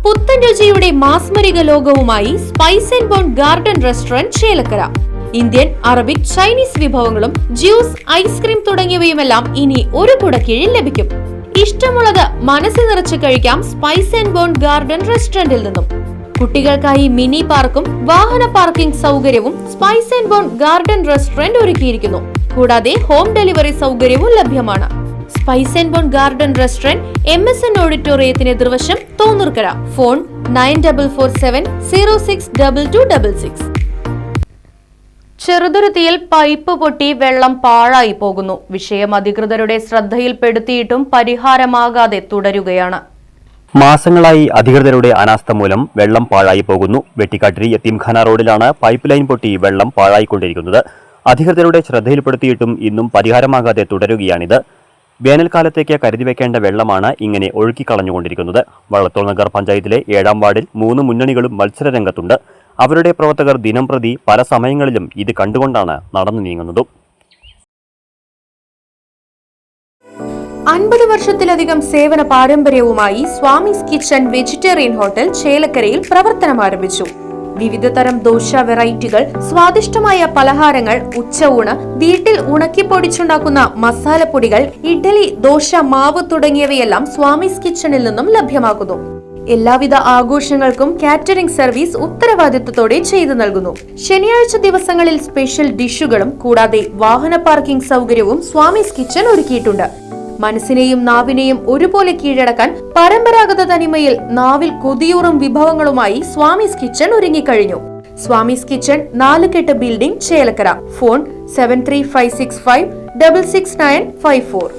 പുത്തൻ രുചിയുടെ മാസ്മരിക ലോകവുമായി spice and bone garden restaurant Chelakkara. Indian, Arabic, Chinese വിഭവങ്ങളും ജ്യൂസ്, ഐസ്ക്രീം തുടങ്ങിയവയുമെല്ലാം ഇനി ഒരു കുടക്കീഴിൽ ലഭിക്കും. ഇഷ്ടമുള്ളത് മനസ്സ് നിറച്ച് കഴിക്കാം സ്പൈസ് ആൻഡ് ബോൺ ഗാർഡൻ റെസ്റ്റോറന്റിൽ നിന്നും. കുട്ടികൾക്കായി മിനി പാർക്കും വാഹന പാർക്കിംഗ് സൗകര്യവും Spice and bone garden Restaurant ഒരുക്കിയിരിക്കുന്നു. കൂടാതെ ഹോം ഡെലിവറി സൗകര്യവും ലഭ്യമാണ്. Spice and bone garden Restaurant MSN ഓഡിറ്റോറിയത്തിന് എതിർവശം തോന്നൂർക്കര. ഫോൺ 9447062266. ചെറുതുരുത്തിയിൽ പൈപ്പ് പൊട്ടി വെള്ളം പാഴായി പോകുന്നു. വിഷയം അധികൃതരുടെ ശ്രദ്ധയിൽപ്പെടുത്തിയിട്ടും പരിഹാരമാകാതെ തുടരുകയാണ്. മാസങ്ങളായി അധികൃതരുടെ അനാസ്ഥ മൂലം വെള്ളം പാഴായി പോകുന്നു. വെട്ടിക്കാട്ടിരി യത്തീംഖാന റോഡിലാണ് പൈപ്പ് ലൈൻ പൊട്ടി വെള്ളം പാഴായിക്കൊണ്ടിരിക്കുന്നത്. അധികൃതരുടെ ശ്രദ്ധയിൽപ്പെടുത്തിയിട്ടും ഇന്നും പരിഹാരമാകാതെ തുടരുകയാണിത്. വേനൽക്കാലത്തേക്ക് കരുതിവെക്കേണ്ട വെള്ളമാണ് ഇങ്ങനെ ഒഴുക്കിക്കളഞ്ഞുകൊണ്ടിരിക്കുന്നത്. വള്ളത്തോൾ നഗർ പഞ്ചായത്തിലെ 7ാം വാർഡിൽ 3 മുന്നണികളും മത്സരരംഗത്തുണ്ട്. അവരുടെ പ്രവർത്തകർ ദിനംപ്രതി പല സമയങ്ങളിലും ഇത് കണ്ടുകൊണ്ടാണ് നടന്നു നീങ്ങുന്നതും. 50 വർഷത്തിലധികം സേവന പാരമ്പര്യവുമായി സ്വാമീസ് കിച്ചൺ വെജിറ്റേറിയൻ ഹോട്ടൽ ചേലക്കരയിൽ പ്രവർത്തനം ആരംഭിച്ചു. വിവിധ തരം ദോശ വെറൈറ്റികൾ, സ്വാദിഷ്ടമായ പലഹാരങ്ങൾ, ഉച്ചയൂണ്, വീട്ടിൽ ഉണക്കിപ്പൊടിച്ചുണ്ടാക്കുന്ന മസാലപ്പൊടികൾ, ഇഡ്ഡലി, ദോശ മാവ് തുടങ്ങിയവയെല്ലാം സ്വാമീസ് കിച്ചണിൽ നിന്നും ലഭ്യമാക്കുന്നു. എല്ലാവിധ ആഘോഷങ്ങൾക്കും കാറ്ററിംഗ് സർവീസ് ഉത്തരവാദിത്വത്തോടെ ചെയ്തു നൽകുന്നു. ശനിയാഴ്ച ദിവസങ്ങളിൽ സ്പെഷ്യൽ ഡിഷുകളും കൂടാതെ വാഹന പാർക്കിംഗ് സൗകര്യവും സ്വാമീസ് കിച്ചൺ ഒരുക്കിയിട്ടുണ്ട്. മനസ്സിനെയും നാവിനെയും ഒരുപോലെ കീഴടക്കാൻ പരമ്പരാഗത തനിമയിൽ നാവിൽ കൊതിയൂറും വിഭവങ്ങളുമായി സ്വാമീസ് കിച്ചൺ ഒരുങ്ങിക്കഴിഞ്ഞു. സ്വാമീസ് കിച്ചൺ 4 കെട്ട് ബിൽഡിംഗ്, ചേലക്കര. ഫോൺ 7356566954.